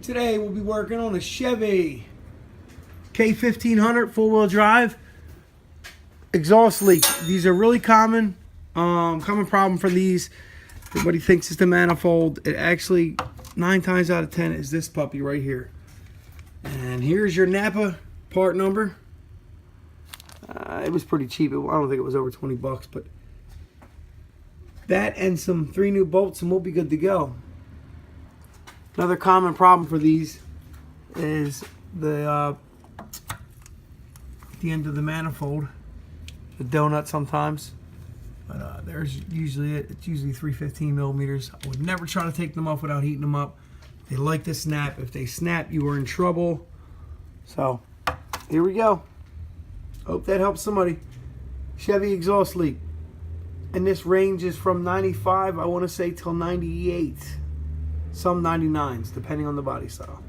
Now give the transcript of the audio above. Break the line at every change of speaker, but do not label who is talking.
Today we'll be working on a Chevy K1500 four-wheel drive exhaust leak. These are really common problem for these. Everybody thinks it's the manifold. It actually 9 times out of 10 is this puppy right here. And here's your Napa part number. It was pretty cheap. I don't think it was over 20 bucks, but that and some 3 new bolts and we'll be good to go. Another common problem for these is the end of the manifold, the donut sometimes. But there's usually it. It's usually 315 millimeters. I would never try to take them off without heating them up. They like to snap. If they snap, you are in trouble. So here we go. Hope that helps somebody. Chevy exhaust leak. And this ranges from 95, I want to say, till 98. Some 99s, depending on the body style.